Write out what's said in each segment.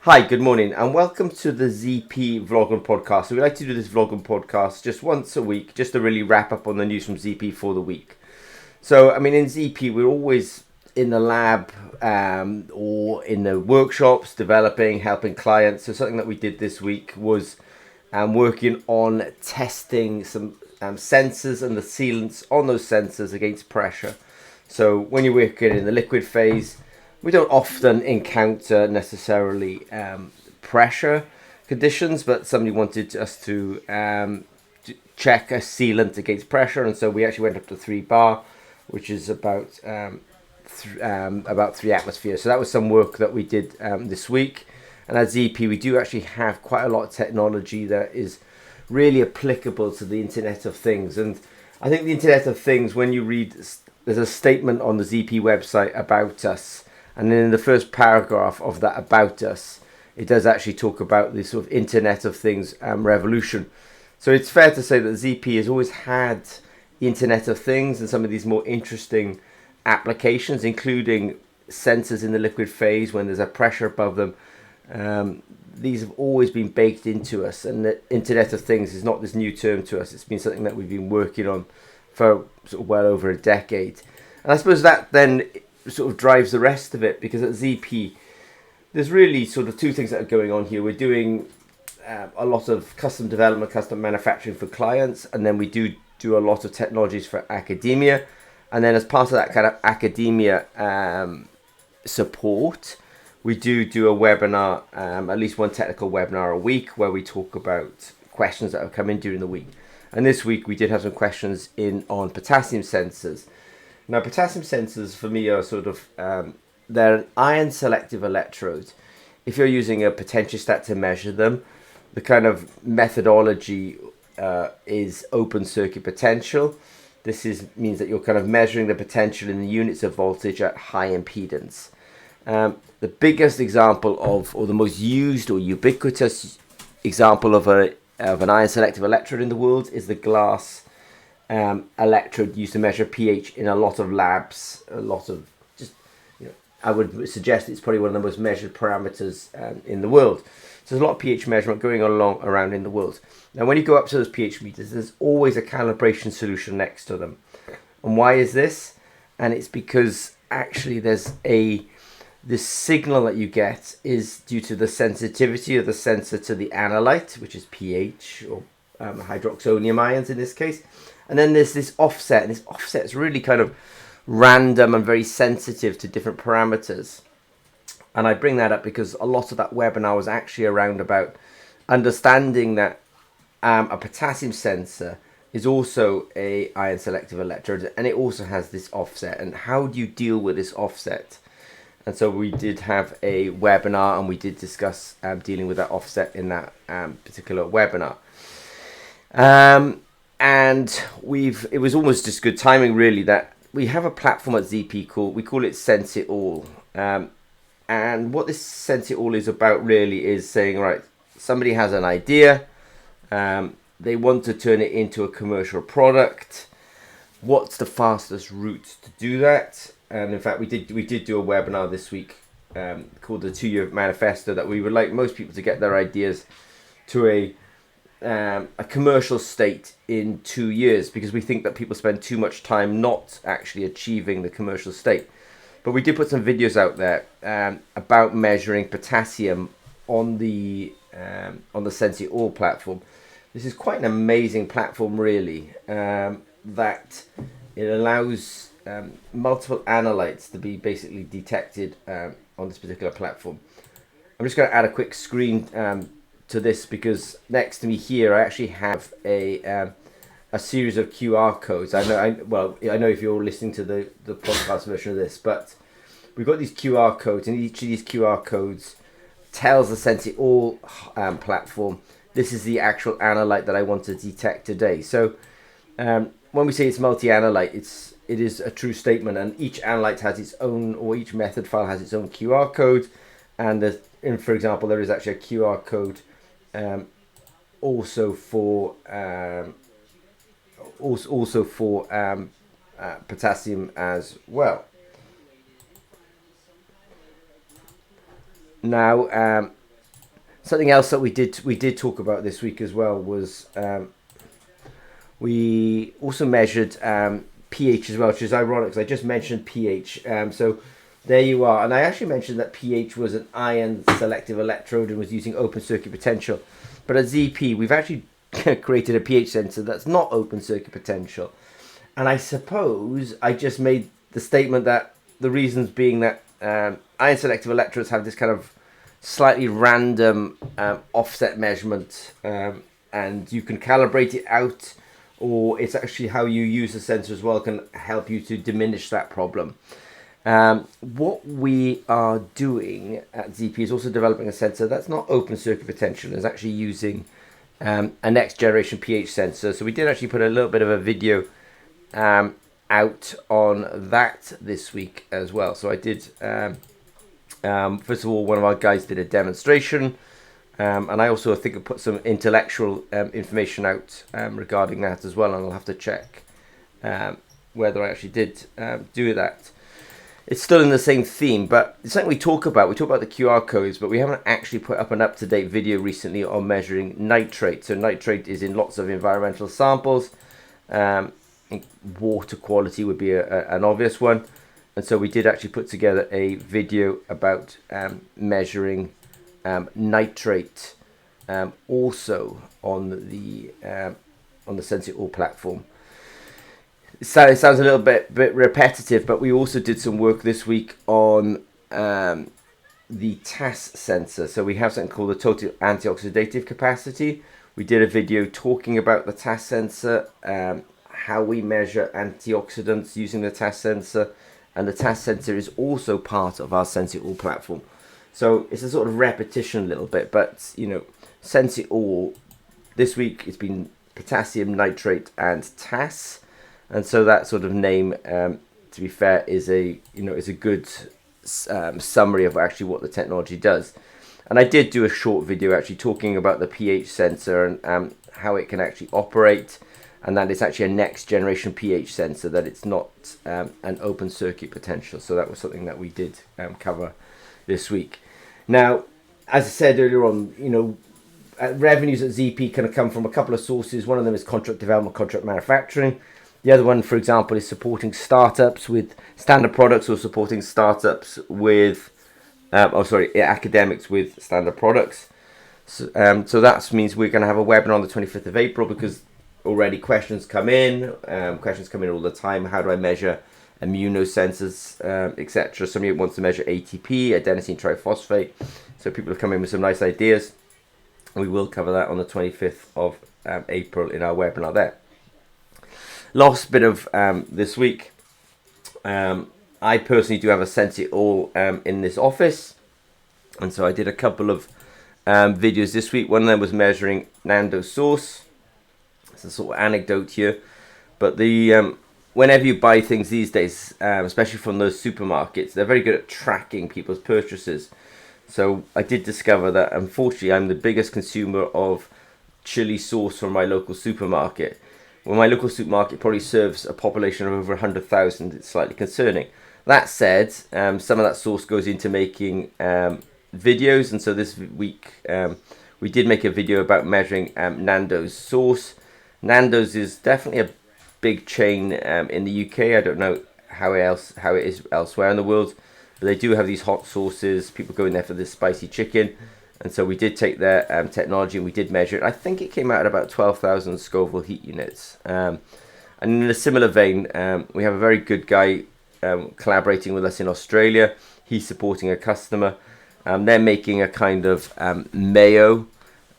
Hi, good morning, and welcome to the ZP Vlog and Podcast. So we like to do this vlog and podcast just once a week, just to really wrap up on the news from ZP for the week. So, I mean, in ZP, we're always in the lab or in the workshops, developing, helping clients. So something that we did this week was working on testing some sensors and the sealants on those sensors against pressure. So when you're working in the liquid phase, we don't often encounter necessarily pressure conditions, but somebody wanted us to check a sealant against pressure, and so we actually went up to 3 bar, which is about 3 atmospheres. So that was some work that we did this week. And at ZP, we do actually have quite a lot of technology that is really applicable to the Internet of Things. And I think the Internet of Things, when you read, there's a statement on the ZP website about us. And then in the first paragraph of that about us, it does actually talk about the sort of Internet of Things revolution. So it's fair to say that ZP has always had the Internet of Things and some of these more interesting applications, including sensors in the liquid phase when there's a pressure above them. These have always been baked into us, and the Internet of Things is not this new term to us. It's been something that we've been working on for sort of well over a decade. And I suppose that then sort of drives the rest of it, because at ZP there's really sort of two things that are going on here. We're doing a lot of custom development, custom manufacturing for clients, and then we do a lot of technologies for academia. And then as part of that kind of academia support, we do a webinar, at least one technical webinar a week, where we talk about questions that have come in during the week. And this week we did have some questions in on potassium sensors. Now, potassium sensors for me are sort of, they're an ion selective electrode. If you're using a potentiostat to measure them, the kind of methodology is open circuit potential. This means that you're kind of measuring the potential in the units of voltage at high impedance. The biggest example of, or the most used or ubiquitous example of an ion selective electrode in the world is the glass electrode used to measure pH in a lot of labs. A lot of I would suggest it's probably one of the most measured parameters in the world. So there's a lot of pH measurement going on around in the world. Now, when you go up to those pH meters, there's always a calibration solution next to them. And why is this? And it's because actually this signal that you get is due to the sensitivity of the sensor to the analyte, which is pH, or hydroxonium ions in this case. And then there's this offset, and this offset is really kind of random and very sensitive to different parameters. And I bring that up because a lot of that webinar was actually around about understanding that a potassium sensor is also a ion selective electrode, and it also has this offset. And how do you deal with this offset? And so we did have a webinar, and we did discuss dealing with that offset in that particular webinar. And it was almost just good timing, really, that we have a platform at ZP we call it Sense It All. And what this Sense It All is about really is saying, right, somebody has an idea, they want to turn it into a commercial product. What's the fastest route to do that? And in fact, we did do a webinar this week called the 2-Year Manifesto, that we would like most people to get their ideas to a commercial state in 2 years, because we think that people spend too much time not actually achieving the commercial state. But we did put some videos out there about measuring potassium on the Sense It All platform. This is quite an amazing platform, really, that it allows multiple analytes to be basically detected on this particular platform. I'm just going to add a quick screen to this, because next to me here I actually have a series of QR codes. I know if you're listening to the podcast version of this, but we've got these QR codes, and each of these QR codes tells the Sense It All platform, this is the actual analyte that I want to detect today. So when we say it's multi-analyte, it is a true statement, and each analyte has its own, or each method file has its own QR code. And for example, there is actually a QR code also for potassium as well. Now, Something else that we did talk about this week as well was we also measured pH as well, which is ironic because I just mentioned pH. So there you are. And I actually mentioned that pH was an ion selective electrode and was using open circuit potential. But at ZP, we've actually created a pH sensor that's not open circuit potential. And I suppose I just made the statement that the reasons being that ion selective electrodes have this kind of slightly random offset measurement, and you can calibrate it out, or it's actually how you use the sensor as well can help you to diminish that problem. What we are doing at ZP is also developing a sensor that's not open circuit potential. It's actually using a next generation pH sensor. So we did actually put a little bit of a video out on that this week as well. So I did, first of all, one of our guys did a demonstration, and I also think I put some intellectual information out regarding that as well, and I'll have to check whether I actually did do that. It's still in the same theme, but it's something we talk about. We talk about the QR codes, but we haven't actually put up an up-to-date video recently on measuring nitrate. So nitrate is in lots of environmental samples. Water quality would be an obvious one. And so we did actually put together a video about measuring nitrate also on the SenseIt platform. It sounds a little bit repetitive, but we also did some work this week on the TAS sensor. So we have something called the total antioxidative capacity. We did a video talking about the TAS sensor, how we measure antioxidants using the TAS sensor, and the TAS sensor is also part of our SenseIt platform. So it's a sort of repetition a little bit, but you know, SenseIt this week it's been potassium nitrate and TAS. And so that sort of name, to be fair, is a good summary of actually what the technology does. And I did do a short video actually talking about the pH sensor and how it can actually operate, and that it's actually a next generation pH sensor, that it's not an open circuit potential. So that was something that we did cover this week. Now, as I said earlier on, you know, revenues at ZP kind of come from a couple of sources. One of them is contract development, contract manufacturing. The other one, for example, is supporting startups with standard products, or supporting startups with, academics with standard products. So that means we're going to have a webinar on the 25th of April, because already questions come in all the time. How do I measure immunosensors, etc. Somebody wants to measure ATP, adenosine triphosphate. So people have come in with some nice ideas. We will cover that on the 25th of April in our webinar there. Last bit of this week, I personally do have a SenseIt in this office, and so I did a couple of videos this week. One of them was measuring Nando's sauce. It's a sort of anecdote here, but whenever you buy things these days, especially from those supermarkets, they're very good at tracking people's purchases. So I did discover that, unfortunately, I'm the biggest consumer of chili sauce from my local supermarket. Well, my local supermarket probably serves a population of over 100,000. It's slightly concerning. That said, some of that sauce goes into making videos, and so this week we did make a video about measuring Nando's sauce. Nando's is definitely a big chain in the UK. I don't know how it is elsewhere in the world, but they do have these hot sauces. People go in there for this spicy chicken. And so we did take their technology and we did measure it. I think it came out at about 12,000 Scoville heat units. And in a similar vein, we have a very good guy collaborating with us in Australia. He's supporting a customer. They're making a kind of mayo,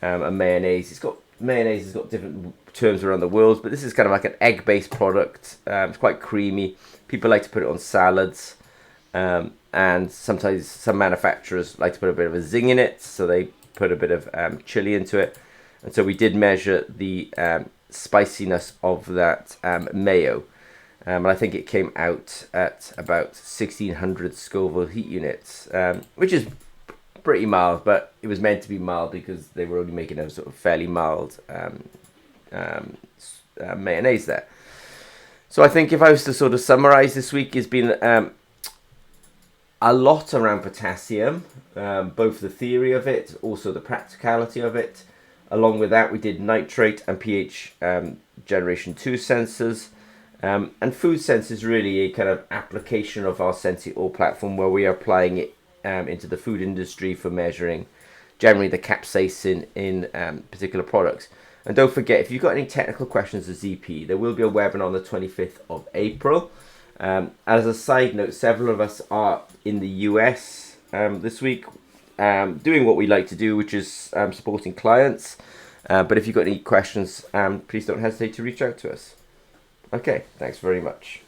a mayonnaise. Mayonnaise has got different terms around the world, but this is kind of like an egg-based product. It's quite creamy. People like to put it on salads. And sometimes some manufacturers like to put a bit of a zing in it, so they put a bit of chili into it. And so we did measure the spiciness of that mayo, and I think it came out at about 1,600 Scoville heat units, which is pretty mild, but it was meant to be mild because they were only making a sort of fairly mild mayonnaise there. So I think if I was to sort of summarize this week, it's been a lot around potassium, both the theory of it, also the practicality of it. Along with that, we did nitrate and pH generation 2 sensors. And food sense is really a kind of application of our Sensi-O platform where we are applying it into the food industry for measuring generally the capsaicin in particular products. And don't forget, if you've got any technical questions of ZP, there will be a webinar on the 25th of April. As a side note, several of us are in the US this week doing what we like to do, which is supporting clients. But if you've got any questions, please don't hesitate to reach out to us. Okay, thanks very much.